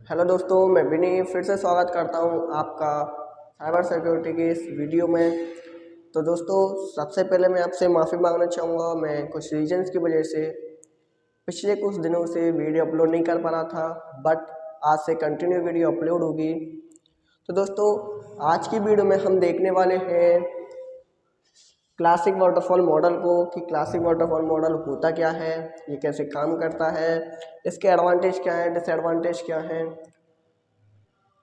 Hello दोस्तों, मैं विनी फिर से स्वागत करता हूं आपका साइबर सिक्योरिटी के इस वीडियो में। तो दोस्तों, सबसे पहले मैं आपसे माफ़ी मांगना चाहूँगा। मैं कुछ रीजंस की वजह से पिछले कुछ दिनों से वीडियो अपलोड नहीं कर पा रहा था, बट आज से कंटिन्यू वीडियो अपलोड होगी। तो दोस्तों, आज की वीडियो में हम देखने वाले हैं क्लासिक वाटरफॉल मॉडल को कि क्लासिक वाटरफॉल मॉडल होता क्या है, ये कैसे काम करता है, इसके एडवांटेज क्या है, डिसएडवांटेज क्या है।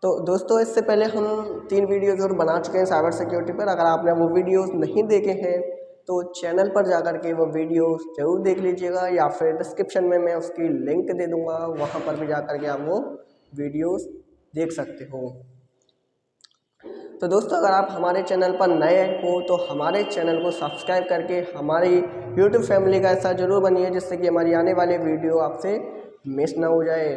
तो दोस्तों, इससे पहले हम 3 वीडियोज़ और बना चुके हैं साइबर सिक्योरिटी पर। अगर आपने वो वीडियोज़ नहीं देखे हैं तो चैनल पर जाकर के वो वीडियोज़ ज़रूर देख लीजिएगा, या फिर डिस्क्रिप्शन में मैं उसकी लिंक दे दूँगा, वहाँ पर भी जाकर के आप वो वीडियोज़ देख सकते हो। तो दोस्तों, अगर आप हमारे चैनल पर नए हो तो हमारे चैनल को सब्सक्राइब करके हमारी यूट्यूब फैमिली का हिस्सा ज़रूर बनिए, जिससे कि हमारी आने वाली वीडियो आपसे मिस ना हो जाए।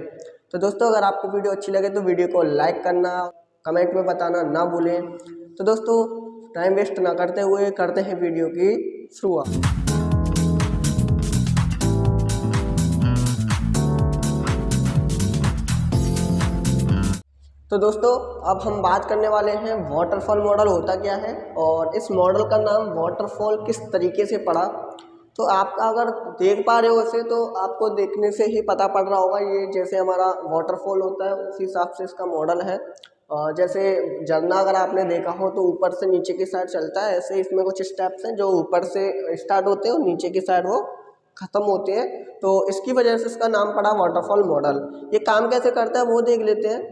तो दोस्तों, अगर आपको वीडियो अच्छी लगे तो वीडियो को लाइक करना, कमेंट में बताना ना भूलें। तो दोस्तों, टाइम वेस्ट ना करते हुए करते हैं वीडियो की शुरुआत। तो दोस्तों, अब हम बात करने वाले हैं वाटरफॉल मॉडल होता क्या है और इस मॉडल का नाम वाटरफॉल किस तरीके से पड़ा। तो आप अगर देख पा रहे हो इसे तो आपको देखने से ही पता पड़ रहा होगा, ये जैसे हमारा वाटरफॉल होता है उसी हिसाब से इसका मॉडल है। जैसे झरना अगर आपने देखा हो तो ऊपर से नीचे की साइड चलता है, ऐसे इसमें कुछ स्टेप्स हैं जो ऊपर से स्टार्ट होते हैं और नीचे की साइड वो ख़त्म होते हैं। तो इसकी वजह से इसका नाम पड़ा वाटरफॉल मॉडल। ये काम कैसे करता है वो देख लेते हैं।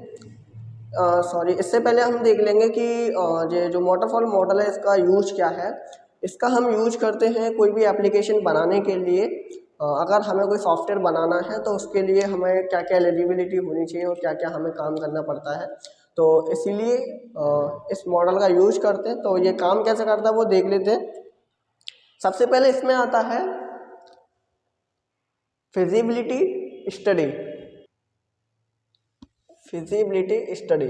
इससे पहले हम देख लेंगे कि ये जो वाटरफॉल मॉडल है इसका यूज क्या है। इसका हम यूज करते हैं कोई भी एप्लीकेशन बनाने के लिए। अगर हमें कोई सॉफ्टवेयर बनाना है तो उसके लिए हमें क्या क्या एलिजिबिलिटी होनी चाहिए और क्या क्या हमें काम करना पड़ता है, तो इसीलिए इस मॉडल का यूज करते हैं। तो ये काम कैसे करता है वो देख लेते हैं। सबसे पहले इसमें आता है feasibility study. Feasibility study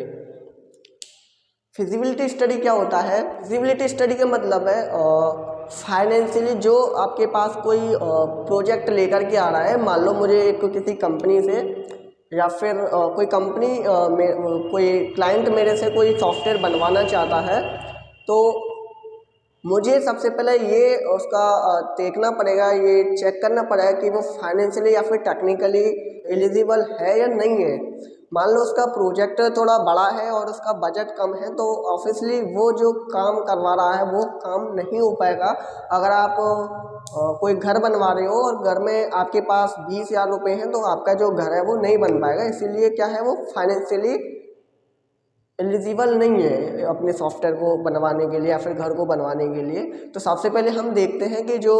feasibility study क्या होता है? फिजिबिलिटी स्टडी का मतलब है फाइनेंशियली जो आपके पास कोई प्रोजेक्ट लेकर के आ रहा है। मान लो मुझे किसी कंपनी से या फिर कोई कंपनी कोई क्लाइंट मेरे से कोई सॉफ्टवेयर बनवाना चाहता है, तो मुझे सबसे पहले ये उसका देखना पड़ेगा, ये चेक करना पड़ेगा कि वो फाइनेंशियली या फिर टेक्निकली एलिजिबल है या नहीं है। मान लो उसका प्रोजेक्ट थोड़ा बड़ा है और उसका बजट कम है, तो ऑब्वियसली वो जो काम करवा रहा है वो काम नहीं हो पाएगा। अगर आप कोई घर बनवा रहे हो और घर में आपके पास 20,000 रुपये हैं, तो आपका जो घर है वो नहीं बन पाएगा। इसीलिए क्या है, वो फाइनेंशियली एलिजिबल नहीं है अपने सॉफ्टवेयर को बनवाने के लिए या फिर घर को बनवाने के लिए। तो सबसे पहले हम देखते हैं कि जो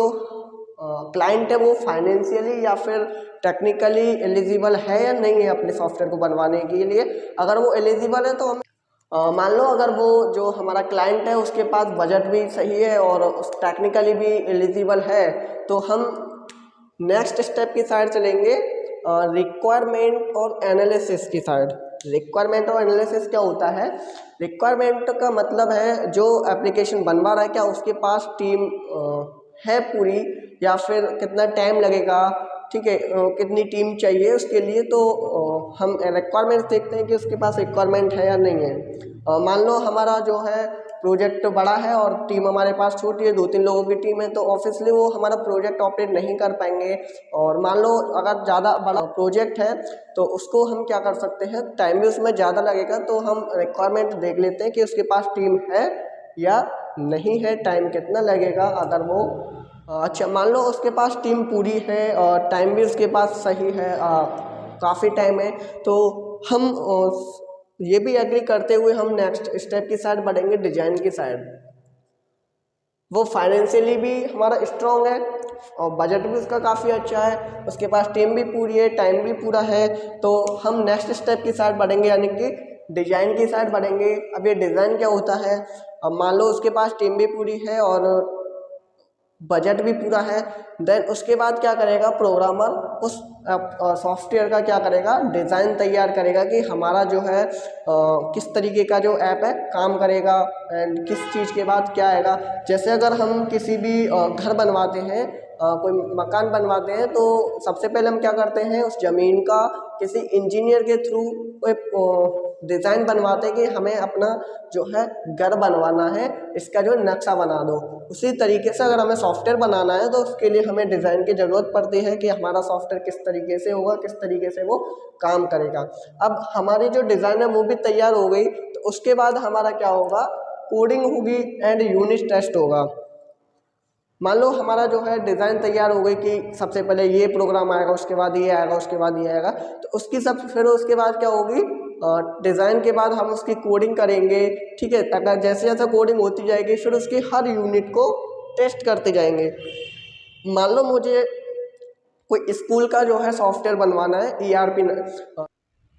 क्लाइंट है वो फाइनेंशियली या फिर टेक्निकली एलिजिबल है या नहीं है अपने सॉफ्टवेयर को बनवाने के लिए। अगर वो एलिजिबल है तो हम मान लो अगर वो जो हमारा क्लाइंट है उसके पास बजट भी सही है और टेक्निकली भी एलिजिबल है, तो हम नेक्स्ट स्टेप की साइड चलेंगे, रिक्वायरमेंट और एनालिसिस की साइड। रिक्वायरमेंट और एनालिसिस क्या होता है? रिक्वायरमेंट का मतलब है जो एप्लीकेशन बनवा रहा है क्या उसके पास टीम है पूरी, या फिर कितना टाइम लगेगा, ठीक है, कितनी टीम चाहिए उसके लिए। तो हम रिक्वायरमेंट देखते हैं कि उसके पास रिक्वायरमेंट है या नहीं है। मान लो हमारा जो है प्रोजेक्ट बड़ा है और टीम हमारे पास छोटी है, 2-3 लोगों की टीम है, तो ऑब्वियसली वो हमारा प्रोजेक्ट ऑपरेट नहीं कर पाएंगे। और मान लो अगर ज़्यादा बड़ा प्रोजेक्ट है तो उसको हम क्या कर सकते हैं, टाइम भी उसमें ज़्यादा लगेगा, तो हम रिक्वायरमेंट देख लेते हैं कि उसके पास टीम है या नहीं है, टाइम कितना लगेगा। अगर वो अच्छा, मान लो उसके पास टीम पूरी है और टाइम भी उसके पास सही है, काफ़ी टाइम है, तो हम ये भी एग्री करते हुए हम नेक्स्ट स्टेप की साइड बढ़ेंगे, डिजाइन की साइड। वो फाइनेंशियली भी हमारा स्ट्रॉन्ग है और बजट भी उसका काफ़ी अच्छा है, उसके पास टीम भी पूरी है, टाइम भी पूरा है, तो हम नेक्स्ट स्टेप की साइड बढ़ेंगे, यानी कि डिजाइन की साइड बढ़ेंगे। अब ये डिज़ाइन क्या होता है? अब मान लो उसके पास टीम भी पूरी है और बजट भी पूरा है, देन उसके बाद क्या करेगा प्रोग्रामर, उस सॉफ्टवेयर का क्या करेगा, डिज़ाइन तैयार करेगा कि हमारा जो है किस तरीके का जो ऐप है काम करेगा एंड किस चीज़ के बाद क्या आएगा। जैसे अगर हम किसी भी घर बनवाते हैं, कोई मकान बनवाते हैं तो सबसे पहले हम क्या करते हैं, उस ज़मीन का किसी इंजीनियर के थ्रू कोई डिज़ाइन बनवाते हैं कि हमें अपना जो है घर बनवाना है, इसका जो नक्शा बना दो। उसी तरीके से अगर हमें सॉफ्टवेयर बनाना है तो उसके लिए हमें डिज़ाइन की ज़रूरत पड़ती है कि हमारा सॉफ्टवेयर किस तरीके से होगा, किस तरीके से वो काम करेगा। अब हमारी जो डिज़ाइन है वो भी तैयार हो गई, तो उसके बाद हमारा क्या होगा, कोडिंग होगी एंड यूनिट टेस्ट होगा। मान लो हमारा जो है डिज़ाइन तैयार हो गई कि सबसे पहले ये प्रोग्राम आएगा, उसके बाद ये आएगा, उसके बाद ये आएगा, तो उसकी सब फिर उसके बाद क्या होगी, डिज़ाइन के बाद हम उसकी कोडिंग करेंगे। ठीक है, अगर जैसे जैसे कोडिंग होती जाएगी फिर उसकी हर यूनिट को टेस्ट करते जाएंगे। मान लो मुझे कोई स्कूल का जो है सॉफ्टवेयर बनवाना है, ERP।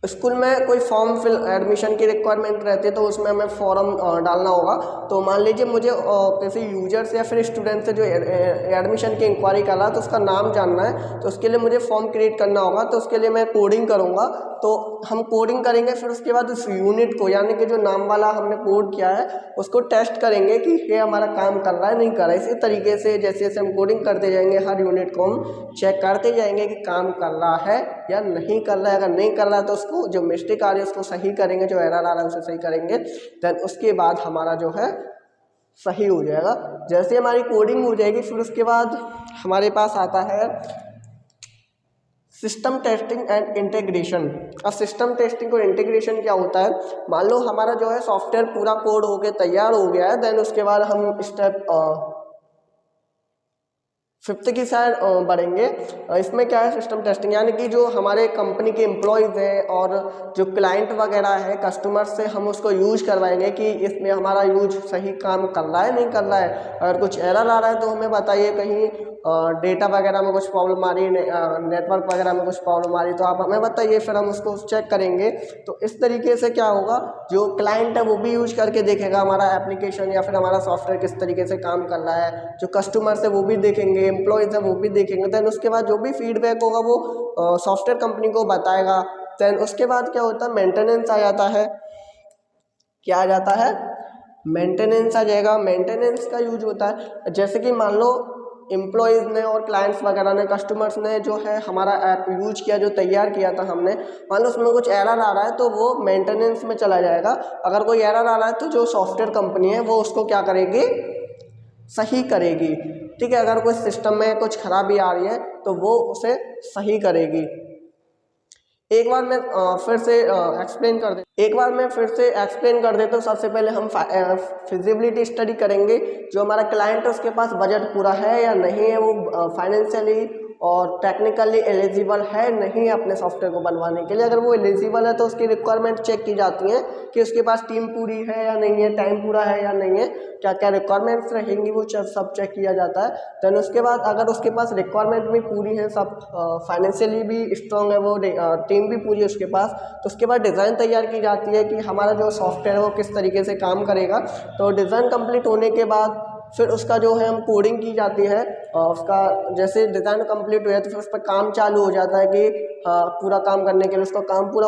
स्कूल में कोई फॉर्म फिल एडमिशन की रिक्वायरमेंट रहती है तो उसमें हमें फॉर्म डालना होगा। तो मान लीजिए मुझे किसी यूजर से या फिर स्टूडेंट से जो एडमिशन की इंक्वायरी कर रहा है तो उसका नाम जानना है, तो उसके लिए मुझे फॉर्म क्रिएट करना होगा। तो उसके लिए मैं कोडिंग करूँगा, तो हम कोडिंग करेंगे, फिर उसके बाद उस यूनिट को यानी कि जो नाम वाला हमने कोड किया है उसको टेस्ट करेंगे कि ये हमारा काम कर रहा है नहीं कर रहा है। इसी तरीके से जैसे जैसे हम कोडिंग करते जाएंगे हर यूनिट को हम चेक करते जाएंगे कि काम कर रहा है या नहीं कर रहा है। अगर नहीं कर रहा है तो उसको जो मिस्टेक आ रही है उसको सही करेंगे, जो एरर आ रहा है उसे सही करेंगे। देन उसके बाद हमारा जो है सही हो जाएगा। जैसे हमारी कोडिंग हो जाएगी फिर उसके बाद हमारे पास आता है सिस्टम टेस्टिंग एंड इंटीग्रेशन। अब सिस्टम टेस्टिंग और इंटीग्रेशन क्या होता है, मान लो हमारा जो है सॉफ्टवेयर पूरा कोड होके तैयार हो गया है, देन उसके बाद हम स्टेप 5th की साइड बढ़ेंगे। इसमें क्या है, सिस्टम टेस्टिंग यानी कि जो हमारे कंपनी के एम्प्लॉयज़ हैं और जो क्लाइंट वगैरह है कस्टमर से हम उसको यूज करवाएंगे कि इसमें हमारा यूज सही काम कर रहा है नहीं कर रहा है। अगर कुछ एरर आ रहा है तो हमें बताइए, कहीं डेटा वगैरह में कुछ प्रॉब्लम आ रही है, नेटवर्क वगैरह में कुछ प्रॉब्लम आ रही है तो आप हमें बताइए, फिर हम उसको चेक करेंगे। तो इस तरीके से क्या होगा, जो क्लाइंट है वो भी यूज करके देखेगा हमारा एप्लीकेशन या फिर हमारा सॉफ्टवेयर किस तरीके से काम कर रहा है, जो कस्टमर्स है वो भी देखेंगे, एम्प्लॉयज़ है वो भी देखेंगे। देन उसके बाद जो भी फीडबैक होगा वो सॉफ्टवेयर कंपनी को बताएगा। देन उसके बाद क्या होता है, मेंटेनेंस आ जाता है। क्या आ जाता है, मेंटेनेंस आ जाएगा। मेंटेनेंस का यूज होता है जैसे कि मान लो एम्प्लॉयज़ ने और क्लाइंट्स वगैरह ने, कस्टमर्स ने जो है हमारा ऐप यूज किया, जो तैयार किया था हमने, मान लो उसमें कुछ एरर आ रहा है तो वो मेंटेनेंस में चला जाएगा। अगर कोई एरर आ रहा है तो जो सॉफ्टवेयर कंपनी है वो उसको क्या करेगी, सही करेगी। ठीक है, अगर कोई सिस्टम में कुछ खराबी आ रही है तो वो उसे सही करेगी। एक बार मैं फिर से एक्सप्लेन कर देता हूँ। सबसे पहले हम फिजिबिलिटी स्टडी करेंगे, जो हमारा क्लाइंट है उसके पास बजट पूरा है या नहीं है, वो फाइनेंशियली और टेक्निकली एलिजिबल है नहीं है अपने सॉफ्टवेयर को बनवाने के लिए। अगर वो एलिजिबल है तो उसकी रिक्वायरमेंट चेक की जाती है कि उसके पास टीम पूरी है या नहीं है, टाइम पूरा है या नहीं है, क्या क्या रिक्वायरमेंट्स रहेंगी वो सब चेक किया जाता है। देन उसके बाद अगर उसके पास रिक्वायरमेंट भी पूरी है, सब फाइनेंशियली भी स्ट्रॉन्ग है, वो टीम भी पूरी है उसके पास, तो उसके बाद डिज़ाइन तैयार की जाती है कि हमारा जो सॉफ्टवेयर है वो किस तरीके से काम करेगा। तो डिज़ाइन कंप्लीट होने के बाद फिर उसका जो है हम कोडिंग की जाती है। उसका जैसे डिज़ाइन कंप्लीट हो जाता है फिर उस पर काम चालू हो जाता है कि पूरा काम करने के लिए उसका काम पूरा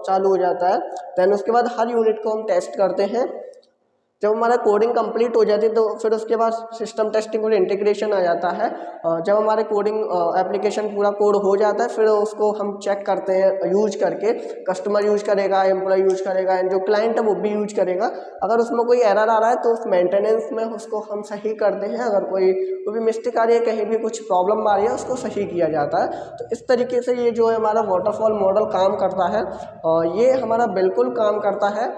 चालू हो जाता है। देन उसके बाद हर यूनिट को हम टेस्ट करते हैं। जब हमारा कोडिंग कंप्लीट हो जाती है तो फिर उसके बाद सिस्टम टेस्टिंग और इंटीग्रेशन आ जाता है। जब हमारे कोडिंग एप्लीकेशन पूरा कोड हो जाता है फिर उसको हम चेक करते हैं यूज करके, कस्टमर यूज करेगा, एम्प्लॉय यूज करेगा, एंड जो क्लाइंट है वो भी यूज करेगा। अगर उसमें कोई एरर आ रहा है तो उस मेंटेनेंस में उसको हम सही करते हैं। अगर कोई भी मिस्टेक आ रही है, कहीं भी कुछ प्रॉब्लम आ रही है, उसको सही किया जाता है। तो इस तरीके से ये जो है हमारा वाटरफॉल मॉडल काम करता है, और ये हमारा बिल्कुल काम करता है।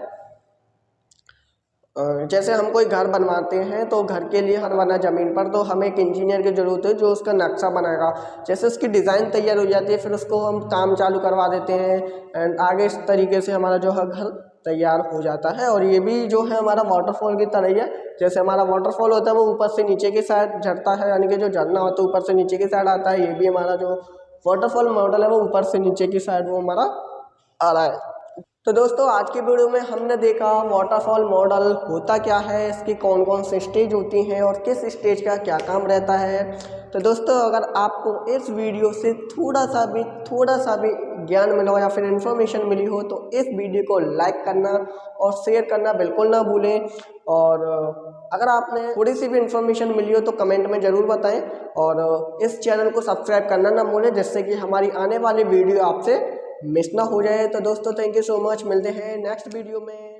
जैसे हम कोई घर बनवाते हैं तो घर के लिए बनवाना ज़मीन पर, तो हमें एक इंजीनियर की ज़रूरत है जो उसका नक्शा बनाएगा। जैसे उसकी डिज़ाइन तैयार हो जाती है फिर उसको हम काम चालू करवा देते हैं, एंड आगे इस तरीके से हमारा जो है घर तैयार हो जाता है। और ये भी जो है हमारा वाटरफॉल की तरह ही है। जैसे हमारा वाटरफॉल होता है वो ऊपर से नीचे की साइड झड़ता है, यानी कि जो झरना होता है ऊपर से नीचे की साइड आता है, ये भी हमारा जो वाटरफॉल मॉडल है वो ऊपर से नीचे की साइड वो हमारा आ रहा है। तो दोस्तों आज की वीडियो में हमने देखा वाटरफॉल मॉडल होता क्या है, इसकी कौन कौन से स्टेज होती हैं और किस स्टेज का क्या काम रहता है। तो दोस्तों अगर आपको इस वीडियो से थोड़ा सा भी ज्ञान मिला हो या फिर इन्फॉर्मेशन मिली हो तो इस वीडियो को लाइक करना और शेयर करना बिल्कुल ना भूलें। और अगर आपने थोड़ी सी भी इन्फॉर्मेशन मिली हो तो कमेंट में ज़रूर बताएं और इस चैनल को सब्सक्राइब करना ना भूलें, जिससे कि हमारी आने वाली वीडियो आपसे मिस ना हो जाए। तो दोस्तों थैंक यू सो मच, मिलते हैं नेक्स्ट वीडियो में।